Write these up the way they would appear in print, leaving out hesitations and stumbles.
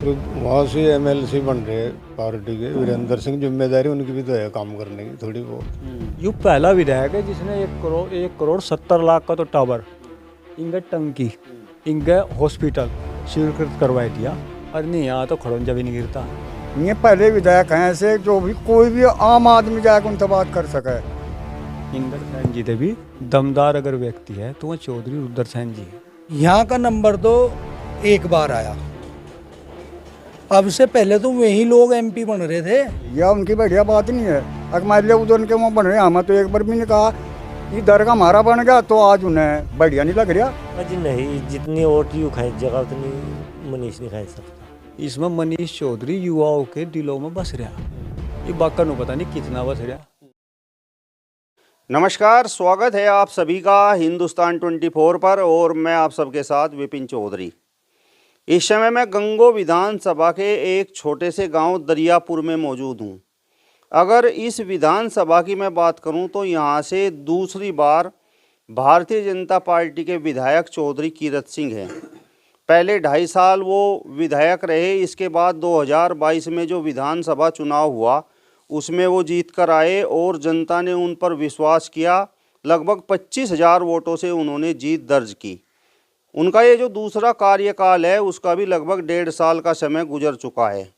तो वहाँ से एमएलसी बन रहे पार्टी के वीरेंद्र सिंह, जिम्मेदारी उनकी भी तो है काम करने की थोड़ी बहुत। यू पहला विधायक है जिसने 1 करोड़ 70 लाख का तो टावर, इंगे टंकी, इंगे हॉस्पिटल स्वीकृत करवा दिया। और नहीं यहाँ तो खड़ंजा भी नहीं गिरता। ये पहले विधायक हैं ऐसे जो भी कोई भी आम आदमी जाकर उनसे बात कर सके। इंदर सैन जी थे भी दमदार अगर व्यक्ति है तो वह चौधरी रुद्र सैन जी है। यहाँ का नंबर तो एक बार आया, अब से पहले तो वही लोग एमपी बन रहे थे। यह उनकी बढ़िया बात नहीं है। अगर मान लिया उधर उनके वहाँ बन रहे, हमें तो एक बार भी नहीं कहा इधर का हमारा बन गया तो आज उन्हें बढ़िया नहीं लग रहा। अजी नहीं, जितनी वोट यू खाई जगह उतनी मनीष नहीं खाई सकता। इसमें मनीष चौधरी युवाओं के दिलों में बस रहा। ये बाका नु पता नहीं कितना बस रहा। नमस्कार, स्वागत है आप सभी का हिंदुस्तान 24 पर और मैं आप सबके साथ विपिन चौधरी। इस समय मैं गंगो विधानसभा के एक छोटे से गांव दरियापुर में मौजूद हूं। अगर इस विधानसभा की मैं बात करूं तो यहां से दूसरी बार भारतीय जनता पार्टी के विधायक चौधरी कीरत सिंह हैं। पहले 2.5 साल वो विधायक रहे। इसके बाद 2022 में जो विधानसभा चुनाव हुआ उसमें वो जीत कर आए और जनता ने उन पर विश्वास किया। लगभग 25,000 वोटों से उन्होंने जीत दर्ज की। उनका ये जो दूसरा कार्यकाल है उसका भी लगभग 1.5 साल का समय गुजर चुका है।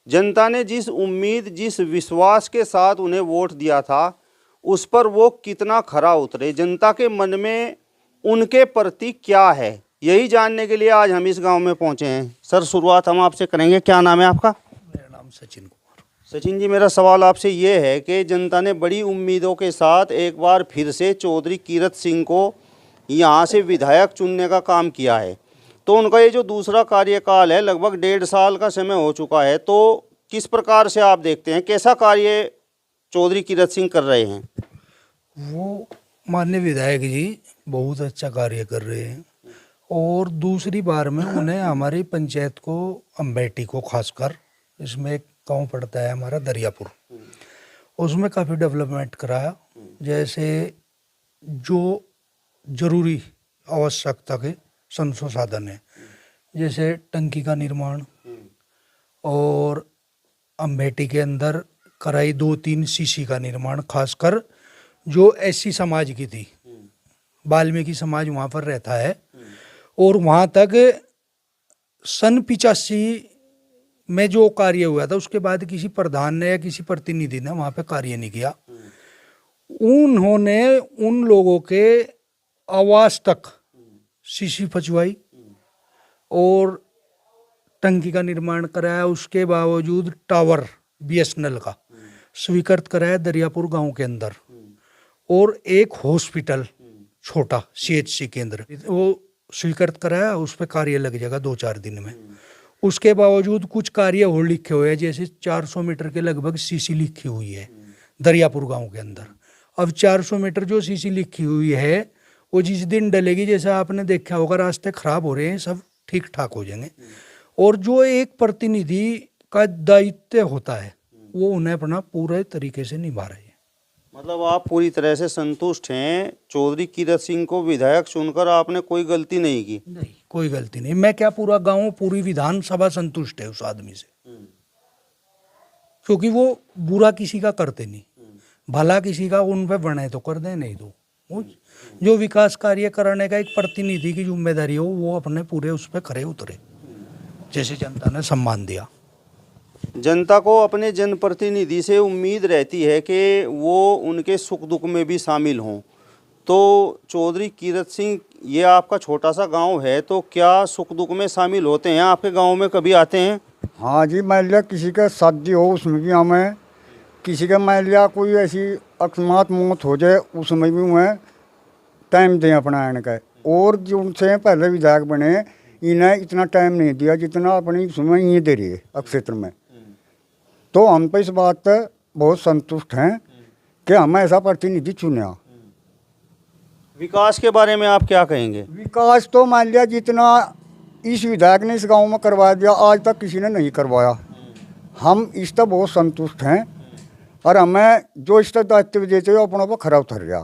जनता ने जिस उम्मीद, जिस विश्वास के साथ उन्हें वोट दिया था उस पर वो कितना खरा उतरे, जनता के मन में उनके प्रति क्या है, यही जानने के लिए आज हम इस गांव में पहुंचे हैं। सर, शुरुआत हम आपसे करेंगे। क्या नाम है आपका? मेरा नाम सचिन कुमार। सचिन जी, मेरा सवाल आपसे ये है कि जनता ने बड़ी उम्मीदों के साथ एक बार फिर से चौधरी कीरत सिंह को यहाँ से विधायक चुनने का काम किया है, तो उनका ये जो दूसरा कार्यकाल है लगभग 1.5 साल का समय हो चुका है, तो किस प्रकार से आप देखते हैं, कैसा कार्य चौधरी कीरत सिंह कर रहे हैं? वो माननीय विधायक जी बहुत अच्छा कार्य कर रहे हैं और दूसरी बार में उन्हें हमारी पंचायत को, अम्बेटी को खासकर, इसमें एक गाँव पड़ता है हमारा दरियापुर, उसमें काफ़ी डेवलपमेंट कराया। जैसे जो जरूरी आवश्यकता के संसाधन है, जैसे टंकी का निर्माण और अम्बेटी के अंदर कराई 2-3 सीसी का निर्माण, खासकर जो एससी समाज की थी, वाल्मीकि समाज वहाँ पर रहता है और वहाँ तक सन 85 में जो कार्य हुआ था उसके बाद किसी प्रधान ने या किसी प्रतिनिधि ने वहाँ पे कार्य नहीं किया। उन्होंने उन लोगों के आवास तक सीसी पहुंचवाई और टंकी का निर्माण कराया। उसके बावजूद टावर बीएसएनएल का स्वीकृत कराया दरियापुर गांव के अंदर और एक हॉस्पिटल छोटा सीएचसी केंद्र वो स्वीकृत कराया। उस पर कार्य लग जाएगा 2-4 दिन में। उसके बावजूद कुछ कार्य और लिखे हुए हैं, जैसे 400 मीटर के लगभग सीसी लिखी हुई है दरियापुर गांव के अंदर। अब 400 मीटर जो सीसी लिखी हुई है वो जिस दिन डलेगी, जैसा आपने देखा होगा रास्ते खराब हो रहे हैं, सब ठीक ठाक हो जाएंगे। और जो एक प्रतिनिधि का दायित्व होता है वो उन्हें अपना पूरे तरीके से निभा रहे हैं। मतलब आप पूरी तरह से संतुष्ट हैं? चौधरी कीरत सिंह को विधायक चुनकर आपने कोई गलती नहीं की? नहीं, कोई गलती नहीं। मैं क्या, पूरा गांव, पूरी विधानसभा संतुष्ट है उस आदमी से, क्योंकि वो बुरा किसी का करते नहीं, भला किसी का उन पे बने तो कर दे, नहीं तो जो विकास कार्य करने का एक प्रतिनिधि की जिम्मेदारी हो वो अपने पूरे उस पर खरे उतरे, जैसे जनता ने सम्मान दिया। जनता को अपने जनप्रतिनिधि से उम्मीद रहती है कि वो उनके सुख दुख में भी शामिल हों, तो चौधरी कीरत सिंह, ये आपका छोटा सा गांव है, तो क्या सुख दुख में शामिल होते हैं? आपके गांव में कभी आते हैं? हाँ जी, मान लिया किसी का शादी हो उसमें भी हमें, किसी का मान लिया कोई ऐसी अकस्मात मौत हो जाए उसमें भी हमें टाइम दें अपना आने का। और जो उनसे पहले विधायक बने इन्हें इतना टाइम नहीं दिया जितना अपनी उसमें ये दे रही है अब क्षेत्र में। तो हम पे इस बात पर बहुत संतुष्ट हैं कि हमें ऐसा प्रतिनिधि चुना। विकास के बारे में आप क्या कहेंगे? विकास तो मान लिया जितना इस विधायक ने इस गांव में करवा दिया आज तक किसी ने नहीं करवाया। हम इस पर बहुत संतुष्ट हैं और हमें जो इस दायित्व देते हुए अपनों पर खरा उतर गया।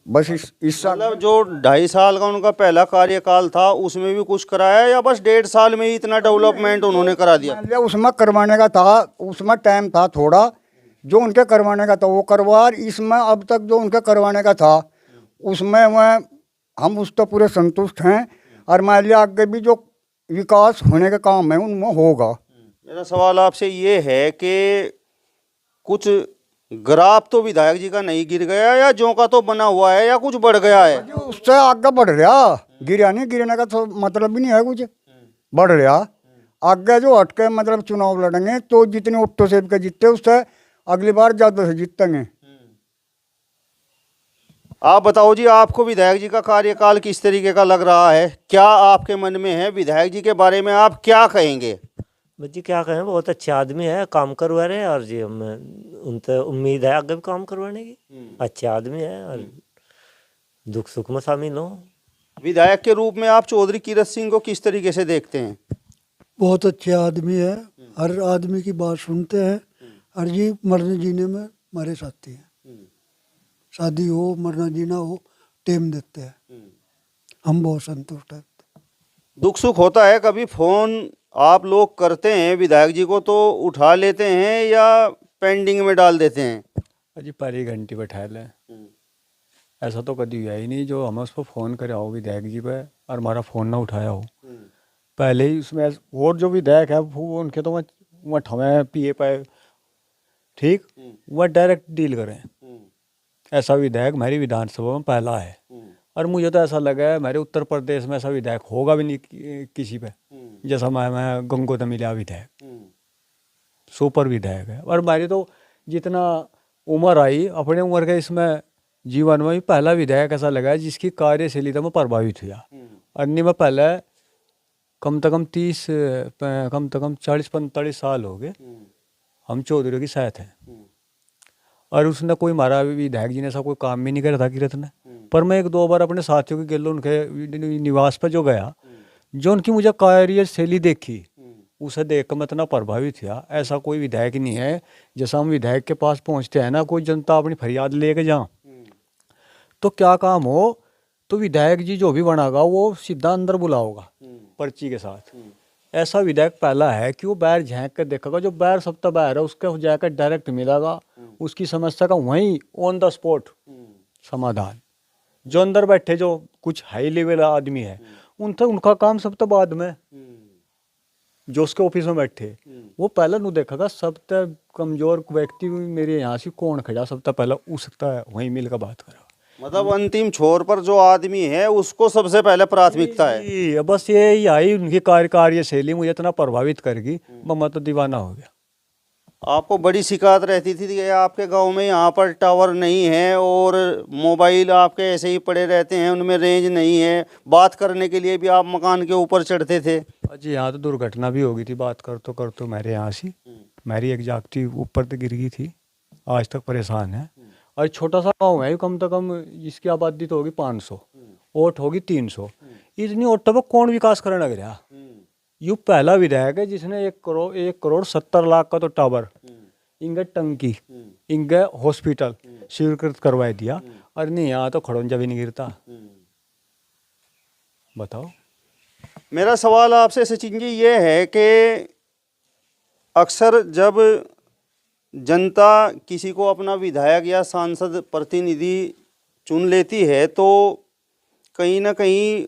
बस इस साल मतलब जो 2.5 साल का उनका पहला कार्यकाल था उसमें भी कुछ कराया, या बस 1.5 साल में ही इतना डेवलपमेंट उन्होंने करा दिया? मान लिया उसमें करवाने का था, उसमें टाइम था थोड़ा, जो उनके करवाने का था वो करवा, इसमें अब तक जो उनके करवाने का था उसमें वह हम उस तो पूरे संतुष्ट हैं। और मान लिया आगे भी जो विकास होने का काम है उनमें होगा। मेरा सवाल आपसे ये है कि कुछ ग्राफ तो विधायक जी का नहीं गिर गया, या जो का तो बना हुआ है, या कुछ बढ़ गया है? जो उससे आगे बढ़ रहा, गिरा नहीं, गिरने का तो मतलब भी नहीं है, कुछ बढ़ रहा। आगे जो हटके मतलब चुनाव लड़ेंगे तो जितने ऑटो सेब के जीतते उससे अगली बार ज्यादा से जीतेंगे। आप बताओ जी, आपको विधायक जी का कार्यकाल किस तरीके का लग रहा है? क्या आपके मन में है? विधायक जी के बारे में आप क्या कहेंगे? बच्ची क्या कहें, बहुत अच्छे आदमी है, काम करवा रहे हैं, और जी हम उनसे उम्मीद है आगे भी काम करवाने की। अच्छे आदमी है और दुख सुख में शामिल हो। विधायक के रूप में आप चौधरी कीरत सिंह को किस तरीके से देखते हैं? बहुत अच्छे आदमी है, हर आदमी की बात सुनते हैं, हर जी मरने जीने में हमारे साथी हैं। शादी हो मरना जीना हो टाइम देते हैं, हम बहुत संतुष्ट हैं। दुख सुख होता है, कभी फोन आप लोग करते हैं विधायक जी को तो उठा लेते हैं या पेंडिंग में डाल देते हैं? अजी पहली घंटी बैठा लें, ऐसा तो कभी हुआ ही नहीं जो हमें उस पर फ़ोन करे हो विधायक जी पे और हमारा फ़ोन ना उठाया हो। पहले ही उसमें और जो विधायक है वो उनके तो वह ठमें पिए पाए ठीक, वह डायरेक्ट डील करें। ऐसा विधायक हमारी विधानसभा में पहला है, और मुझे तो ऐसा लगा है मेरे उत्तर प्रदेश में ऐसा विधायक होगा भी नहीं किसी पे, जैसा मैं गंगोत मिला विधायक, सुपर विधायक है। और हमारी तो जितना उम्र आई अपने उम्र के इसमें जीवन में भी पहला विधायक ऐसा लगा है जिसकी कार्यशैलीता में प्रभावित हुआ। अन्य में पहले कम से कम 40-45 साल हो गए हम चौधरी की साथ हैं, और उसने कोई हमारा विधायक जी ने ऐसा कोई काम भी नहीं करा था किरत ने। पर मैं 1-2 बार अपने साथियों के गेलो उनके निवास पर जो गया, जो उनकी मुझे कार्यशैली देखी उसे देख कर मैं इतना प्रभावित हुआ। ऐसा कोई विधायक नहीं है, जैसा हम विधायक के पास पहुंचते हैं ना, कोई जनता अपनी फरियाद लेके जाए तो क्या काम हो तो विधायक जी जो भी बनागा वो सीधा अंदर बुलाओगा पर्ची के साथ। ऐसा विधायक पहला है कि वो बाहर झांक कर देखेगा, जो बाहर सबसे बाहर है उसके जाकर डायरेक्ट मिलेगा, उसकी समस्या का वहीं ऑन द स्पॉट समाधान। जो अंदर बैठे जो कुछ हाई लेवल आदमी है उनसे उनका काम सब तो बाद में, जो उसके ऑफिस में बैठे वो पहले नहीं देखेगा सबसे कमजोर व्यक्ति मेरे यहाँ से कौन खड़ा, सबसे पहले उसका वहीं मिलकर बात करा। मतलब अंतिम छोर पर जो आदमी है उसको सबसे पहले प्राथमिकता है। बस ये आई उनकी कार्यशैली मुझे इतना प्रभावित करेगी, मैं तो दीवाना हो गया। आपको बड़ी शिकायत रहती थी कि आपके गांव में यहाँ पर टावर नहीं है और मोबाइल आपके ऐसे ही पड़े रहते हैं, उनमें रेंज नहीं है, बात करने के लिए भी आप मकान के ऊपर चढ़ते थे। जी यहाँ तो दुर्घटना भी हो गई थी, बात कर तो मेरे यहाँ से मेरी एक जागती ऊपर तक गिर गई थी, आज तक परेशान है। और छोटा सा गाँव है, कम से कम जिसकी आबादी तो होगी 500, वोट होगी 300, इतनी वोटों पर कौन विकास करने लग रहा? यू पहला विधायक है जिसने 1,70,00,000 का तो टावर, इंगे टंकी, इंगे हॉस्पिटल स्वीकृत करवा दिया, और नहीं यहाँ तो खड़ोंजा भी नहीं गिरता। बताओ। मेरा सवाल आपसे सचिन जी ये है कि अक्सर जब जनता किसी को अपना विधायक या सांसद प्रतिनिधि चुन लेती है तो कहीं ना कहीं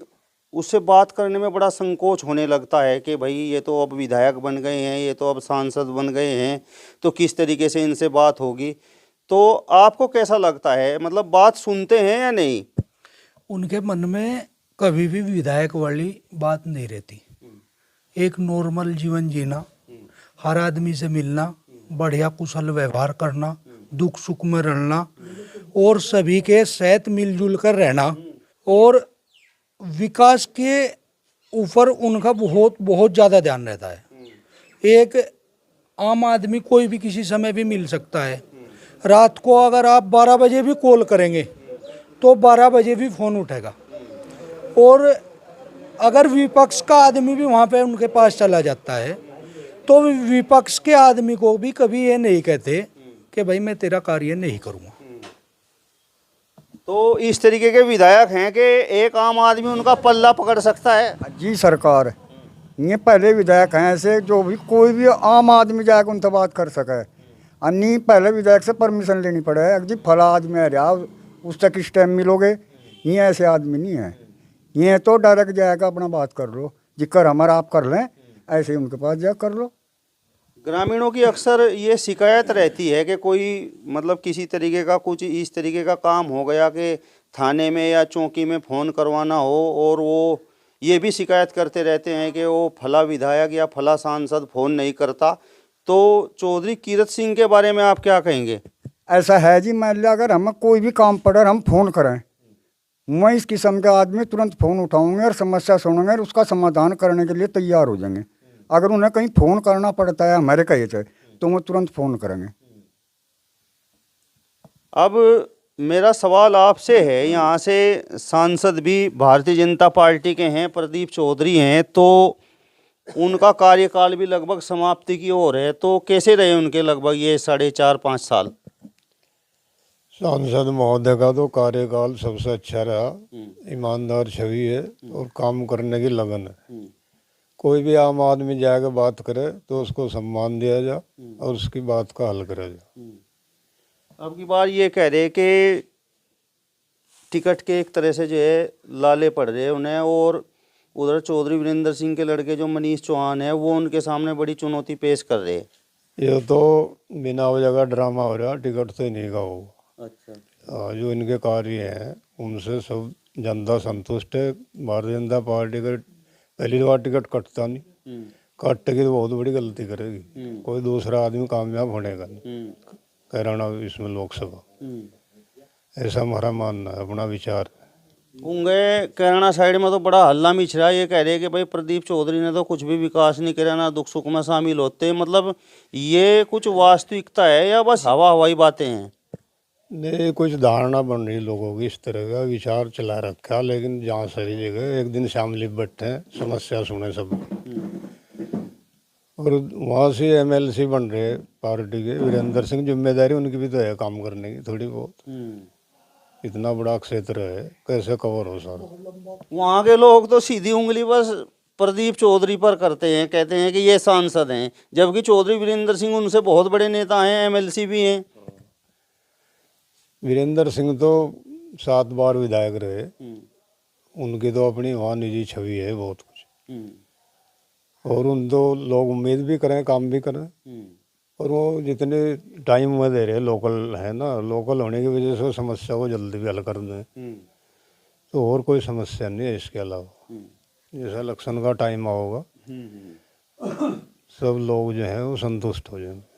उससे बात करने में बड़ा संकोच होने लगता है कि भाई ये तो अब विधायक बन गए हैं, ये तो अब सांसद बन गए हैं, तो किस तरीके से इनसे बात होगी। तो आपको कैसा लगता है, मतलब बात सुनते हैं या नहीं? उनके मन में कभी भी विधायक वाली बात नहीं रहती। एक नॉर्मल जीवन जीना, हर आदमी से मिलना, बढ़िया कुशल व्यवहार करना, दुख सुख में रहना और सभी के साथ मिलजुल कर रहना, और विकास के ऊपर उनका बहुत ज़्यादा ध्यान रहता है। एक आम आदमी कोई भी किसी समय भी मिल सकता है। रात को अगर आप 12 बजे भी कॉल करेंगे तो 12 बजे भी फ़ोन उठेगा, और अगर विपक्ष का आदमी भी वहाँ पे उनके पास चला जाता है तो विपक्ष के आदमी को भी कभी ये नहीं कहते कि भाई मैं तेरा कार्य नहीं करूँगा। तो इस तरीके के विधायक हैं कि एक आम आदमी उनका पल्ला पकड़ सकता है। जी सरकार, ये पहले विधायक हैं ऐसे जो भी कोई भी आम आदमी जाकर उनसे बात कर सके। अन्य पहले विधायक से परमिशन लेनी पड़े है जी फला आदमी है रहा उससे किस टाइम मिलोगे। ये ऐसे आदमी नहीं है, ये तो डायरेक्ट जाएगा अपना बात कर लो जिक्र हमारा आप कर लें, ऐसे ही उनके पास जा कर लो। ग्रामीणों की अक्सर ये शिकायत रहती है कि कोई मतलब किसी तरीके का कुछ इस तरीके का काम हो गया कि थाने में या चौकी में फ़ोन करवाना हो, और वो ये भी शिकायत करते रहते हैं कि वो फला विधायक या फला सांसद फ़ोन नहीं करता। तो चौधरी कीरत सिंह के बारे में आप क्या कहेंगे? ऐसा है जी, मान लिया अगर हमें कोई भी काम पड़े हम फ़ोन करें, मैं इस किस्म के आदमी तुरंत फ़ोन उठाऊंगे और समस्या सुनेंगे और उसका समाधान करने के लिए तैयार हो जाएंगे। अगर उन्हें कहीं फ़ोन करना पड़ता है हमारे कहे से तो वो तुरंत फ़ोन करेंगे। अब मेरा सवाल आपसे है, यहाँ से सांसद भी भारतीय जनता पार्टी के हैं, प्रदीप चौधरी हैं, तो उनका कार्यकाल भी लगभग समाप्ति की ओर है। तो कैसे रहे उनके लगभग ये 4.5-5 साल? सांसद महोदय का तो कार्यकाल सबसे अच्छा रहा, ईमानदार छवि है और काम करने की लगन है। कोई भी आम आदमी जाकर बात करे तो उसको सम्मान दिया जा और उसकी बात का हल करा जा। अब की बार ये कह रहे कि टिकट के एक तरह से जो है लाले पड़ रहे हैं उन्हें, और उधर चौधरी वीरेंद्र सिंह के लड़के जो मनीष चौहान है वो उनके सामने बड़ी चुनौती पेश कर रहे हैं। ये तो बिना वजह का ड्रामा हो रहा, टिकट तो नहीं का होगा। अच्छा। जो इनके कार्य हैं उनसे सब जनता संतुष्ट है। भारतीय जनता पार्टी का पहली बार टिकट कटता नहीं, काटेगी तो बहुत बड़ी गलती करेगी, कोई दूसरा आदमी कामयाब होने का नहीं कैराना इसमें लोकसभा। ऐसा हमारा मानना है, अपना विचार है। उंगे कैराना साइड में तो बड़ा हल्ला मिच रहा है, ये कह रहे हैं कि भाई प्रदीप चौधरी ने तो कुछ भी विकास नहीं किया, ना दुख सुख में शामिल होते। मतलब ये कुछ वास्तविकता है या बस हवा हवाई बातें हैं? नहीं, कुछ धारणा बन रही लोगों की, इस तरह का विचार चला रखा। लेकिन जहाँ सही जगह एक दिन शामिल बैठे हैं, समस्या सुने सब, और वहाँ से एमएलसी बन रहे पार्टी के वीरेंद्र सिंह, जिम्मेदारी उनकी भी तो है काम करने की थोड़ी बहुत। इतना बड़ा क्षेत्र है, कैसे कवर हो सारा? वहाँ के लोग तो सीधी उंगली बस प्रदीप चौधरी पर करते हैं, कहते हैं कि ये सांसद हैं, जबकि चौधरी वीरेंद्र सिंह उनसे बहुत बड़े नेता हैं, एमएलसी भी हैं। वीरेंद्र सिंह तो 7 बार विधायक रहे, उनकी तो अपनी वहाँ निजी छवि है बहुत कुछ, और उन तो लोग उम्मीद भी करें काम भी करें। और वो जितने टाइम में दे रहे लोकल है ना, लोकल होने की वजह से समस्या को जल्दी भी हल कर दें, तो और कोई समस्या नहीं है इसके अलावा। जैसा इलेक्शन का टाइम होगा सब लोग जो हैं वो संतुष्ट हो जाएंगे।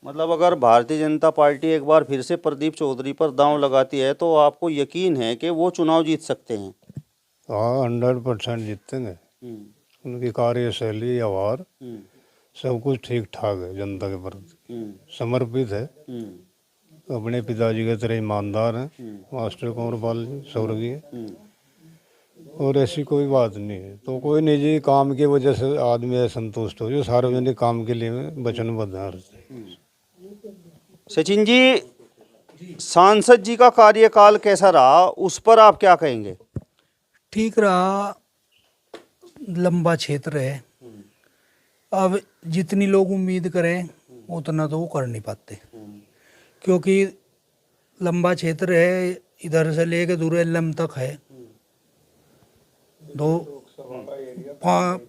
मतलब अगर भारतीय जनता पार्टी एक बार फिर से प्रदीप चौधरी पर दांव लगाती है तो आपको यकीन है कि वो चुनाव जीत सकते हैं? हाँ, 100% जीतेंगे। उनकी कार्यशैली, व्यवहार सब कुछ ठीक ठाक है, जनता के प्रति समर्पित है, अपने पिताजी के तरह ईमानदार हैं मास्टर कंवरपाल जी स्वर्गीय, और ऐसी कोई बात नहीं है। तो कोई निजी काम की वजह से आदमी असंतुष्ट हो, जो सार्वजनिक काम के लिए वचनबद्ध है। सचिन जी, सांसद जी का कार्यकाल कैसा रहा, उस पर आप क्या कहेंगे? ठीक रहा, लंबा क्षेत्र है। अब जितनी लोग उम्मीद करें उतना तो वो कर नहीं पाते, क्योंकि लंबा क्षेत्र है, इधर से लेके दूरेलम तक है,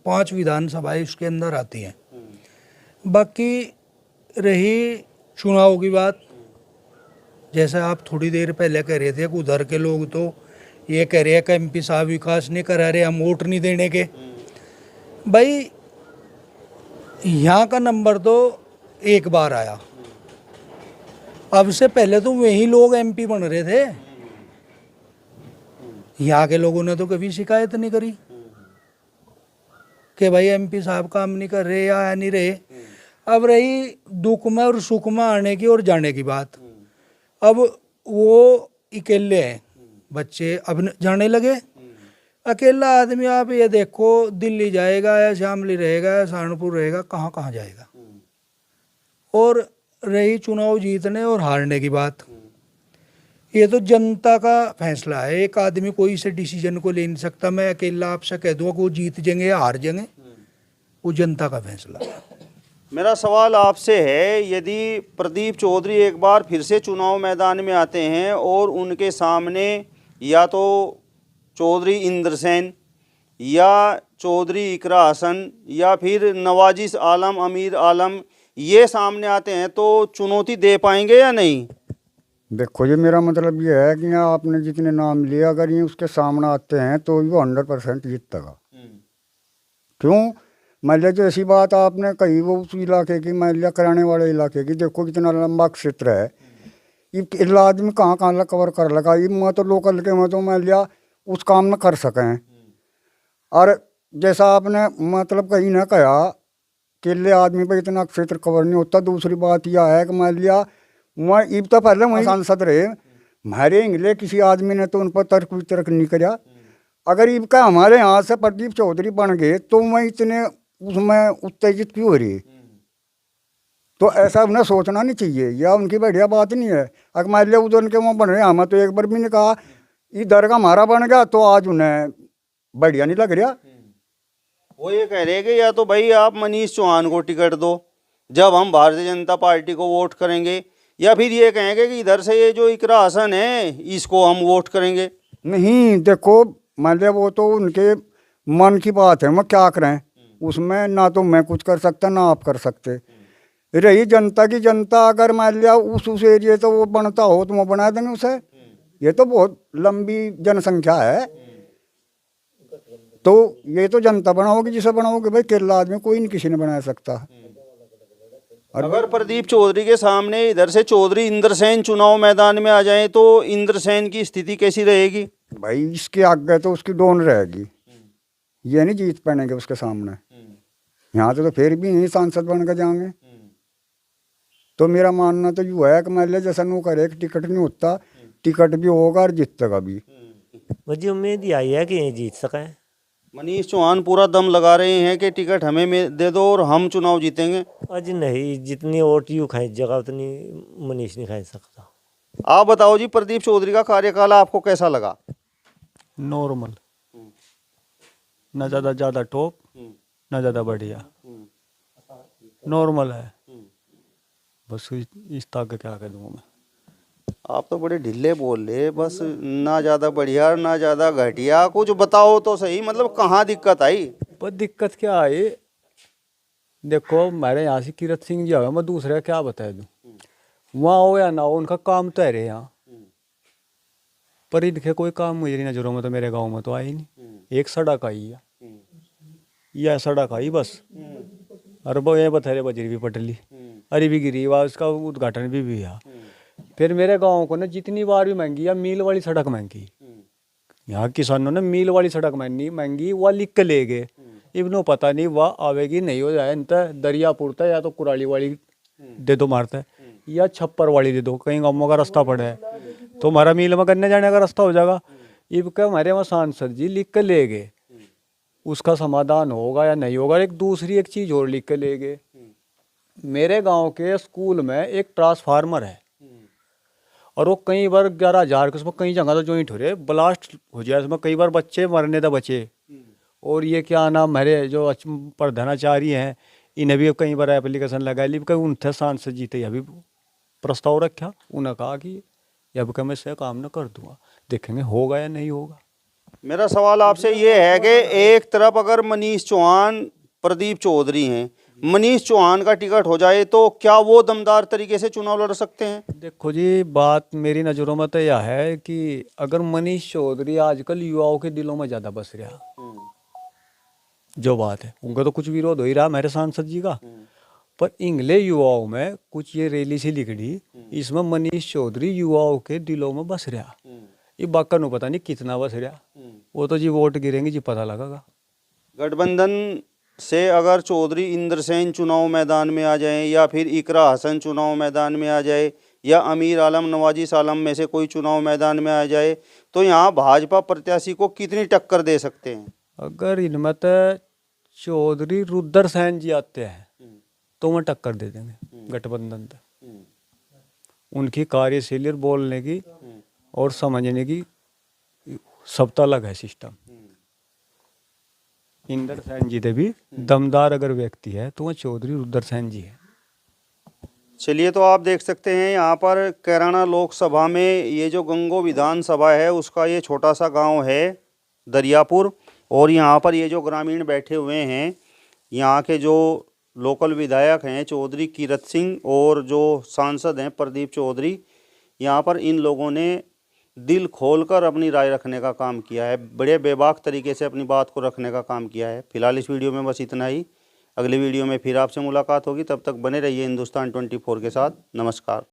5 विधानसभाएं उसके अंदर आती हैं। बाकी रही चुनाव की बात, जैसा आप थोड़ी देर पहले कह रहे थे कि उधर के लोग तो ये कह रहे हैं कि एमपी साहब विकास नहीं करा रहे, हम वोट नहीं देने के। भाई यहाँ का नंबर तो एक बार आया, अब से पहले तो वही लोग एमपी बन रहे थे, यहाँ के लोगों ने तो कभी शिकायत नहीं करी कि भाई एमपी साहब काम नहीं कर रहे या आ नहीं रहे। अब रही दुख में और सुख में आने की और जाने की बात, अब वो अकेले हैं, बच्चे अब जाने लगे। अकेला आदमी आप ये देखो, दिल्ली जाएगा या शामली रहेगा या सहारनपुर रहेगा, कहाँ कहाँ जाएगा। और रही चुनाव जीतने और हारने की बात, ये तो जनता का फैसला है। एक आदमी कोई से डिसीजन को ले नहीं सकता। मैं अकेला आपसे कह दूंगा कि वो जीत जाएंगे या हार जाएंगे, वो जनता का फैसला है। मेरा सवाल आपसे है, यदि प्रदीप चौधरी एक बार फिर से चुनाव मैदान में आते हैं और उनके सामने या तो चौधरी इंद्रसेन या चौधरी इकरा हसन या फिर नवाजिश आलम, अमीर आलम, ये सामने आते हैं, तो चुनौती दे पाएंगे या नहीं? देखो ये मेरा मतलब ये है कि आपने जितने नाम लिए अगर ये उसके सामने आते हैं तो वो 100% जीतेगा। क्यों? मान लिया जो ऐसी बात आपने कही वो उस इलाके की, मान लिया कराने वाले इलाके की, देखो कितना लंबा क्षेत्र है, ये आदमी कहाँ कहाँ कवर कर लगा। ये मैं तो लोकल के मैं तो मान लिया उस काम में कर सकें। और जैसा आपने मतलब कहीं ना कहा केले आदमी पे इतना क्षेत्र कवर नहीं होता। दूसरी बात यह है कि मान लिया वहाँ ईब तो पहले वहीं सांसद रहे, हमारे इंगले किसी आदमी ने तो उन पर तर्क वितर्क नहीं कराया। अगर ईब का हमारे यहाँ से प्रदीप चौधरी बन गए तो मैं इतने उसमें उत्तेजित क्यों हो रही? तो ऐसा उन्हें सोचना नहीं चाहिए, या उनकी बढ़िया बात नहीं है। अगर मान लिया उधर के वहाँ बन रहे, हमें तो एक बार भी नहीं कहा इधर का हमारा बन गया तो आज उन्हें बढ़िया नहीं लग रहा। वो ये कह रहे कि या तो भाई आप मनीष चौहान को टिकट दो जब हम भारतीय जनता पार्टी को वोट करेंगे, या फिर ये कहेंगे कि इधर से ये जो इकरा हसन है इसको हम वोट करेंगे। नहीं देखो मान लिया वो तो उनके मन की बात है, मैं क्या करें उसमें, ना तो मैं कुछ कर सकता ना आप कर सकते। रही जनता की, जनता अगर मान लिया उस एरिए तो वो बनता हो तो वो बना देंगे उसे। ये तो बहुत लंबी जनसंख्या है, तो ये तो जनता बनाओगी जिसे बनाओगे। भाई केरला आदमी कोई नहीं किसी ने बना सकता। अगर प्रदीप चौधरी के सामने इधर से चौधरी इंद्रसेन चुनाव मैदान में आ जाए तो इंद्रसेन की स्थिति कैसी रहेगी? भाई इसके आगे तो उसकी डोन रहेगी, ये नहीं जीत पाएंगे उसके सामने। यहाँ तो फिर भी नहीं सांसद बन कर जाएंगे। तो मेरा मानना तो यूँ है कि मान लिया जैसा नू करे टिकट नहीं होता, टिकट भी होगा और जीतेगा भी। मुझे उम्मीद ही आई है कि ये जीत सकें। मनीष चौहान पूरा दम लगा रहे हैं कि टिकट हमें दे दो और हम चुनाव जीतेंगे। आज नहीं, जितनी वोट यू खाई जगह उतनी मनीष नहीं खा सकता। आप बताओ जी, प्रदीप चौधरी का कार्यकाल आपको कैसा लगा? नॉर्मल, न ज़्यादा ज़्यादा टॉप, न ज़्यादा बढ़िया, नॉर्मल है बस। इस तक क्या कह दूँ मैं। आप तो बड़े ढिल्ले बोल रहे, बस ना ज़्यादा बढ़िया ना ज़्यादा घटिया, कुछ बताओ तो सही, मतलब कहाँ दिक्कत आई? पर दिक्कत क्या आई, देखो हमारे यहाँ से किरत सिंह जी मैं दूसरे का क्या बता दूँ, वहाँ हो या ना हो उनका काम तो है रहे यहाँ, पर इनके कोई काम मुझे नजरों में तो मेरे गांव में तो आई नहीं। एक सड़क आई है, यह सड़क आई बस, और वो ये बता रहे बजरी भी पटली, अरे भी गिरी हुआ, उसका उद्घाटन भी हुआ। फिर मेरे गांव को ना जितनी बार भी महंगी या मील वाली सड़क महंगी, यहाँ किसानों ने मील वाली सड़क महंगी वह लिख के ले गए। इबनो पता नहीं वह आवेगी नहीं हो जाए, दरियापुर तक या तो कुराली वाली दे दो मारता या छप्पर वाली दे दो, कहीं गाँवों का रास्ता पड़ा है तो हमारा मील में करने जाने का रास्ता हो जाएगा। इब क्या हमारे वहाँ सांसद जी लिख के ले गए, उसका समाधान होगा या नहीं होगा। एक दूसरी एक चीज़ और लिख के ले गए, मेरे गांव के स्कूल में एक ट्रांसफार्मर है और वो कई बार 11,000 के उसमें कई जगह तो जॉइंट हो रहे, ब्लास्ट हो जाए उसमें, कई बार बच्चे मरने तो बचे। और ये क्या नाम मेरे जो प्रधानाचार्य हैं इन्हें भी कई बार एप्लीकेशन लगाई ली, कहीं उनसे सांसद जीते अभी प्रस्ताव रखा, उन्हें कहा कि अब मैं इससे काम न कर दूंगा, देखेंगे होगा या नहीं होगा। मेरा सवाल आपसे ये है कि एक तरफ अगर मनीष चौहान प्रदीप चौधरी हैं, मनीष चौहान का टिकट हो जाए तो क्या वो दमदार तरीके से चुनाव लड़ सकते हैं? देखो जी बात मेरी नज़रों में तो यह है कि अगर मनीष चौधरी आजकल युवाओं के दिलों में ज़्यादा बस रहा, जो बात है उनका तो कुछ विरोध हो ही रहा मेरे सांसद जी का, पर इंगले युवाओं में कुछ ये रैली सी लिखड़ी, इसमें मनीष चौधरी युवाओं के दिलों में बस रहा। ये बाका नु पता नहीं कितना बस रहा, वो तो जी वोट गिरेंगे जी पता लगेगा। गठबंधन से अगर चौधरी इंद्रसेन चुनाव मैदान में आ जाए या फिर इकरा हसन चुनाव मैदान में आ जाए या अमीर आलम नवाजिश आलम में से कोई चुनाव मैदान में आ जाए तो यहाँ भाजपा प्रत्याशी को कितनी टक्कर दे सकते हैं? अगर इनमें तो चौधरी रुद्र सेन जी आते हैं तो वह टक्कर दे देंगे गठबंधन तक। उनकी कार्यशैली और बोलने की और समझने की सब तो अलग है सिस्टम। इंदर सेन जी दे भी दमदार अगर व्यक्ति है तो वह चौधरी रुद्र सेन जी है। चलिए, तो आप देख सकते हैं यहाँ पर कैराना लोकसभा में ये जो गंगो विधानसभा है उसका ये छोटा सा गांव है दरियापुर, और यहाँ पर ये जो ग्रामीण बैठे हुए हैं, यहाँ के जो लोकल विधायक हैं चौधरी कीरत सिंह और जो सांसद हैं प्रदीप चौधरी, यहाँ पर इन लोगों ने दिल खोलकर अपनी राय रखने का काम किया है, बड़े बेबाक तरीके से अपनी बात को रखने का काम किया है। फिलहाल इस वीडियो में बस इतना ही। अगली वीडियो में फिर आपसे मुलाकात होगी, तब तक बने रहिए हिंदुस्तान 24 के साथ। नमस्कार।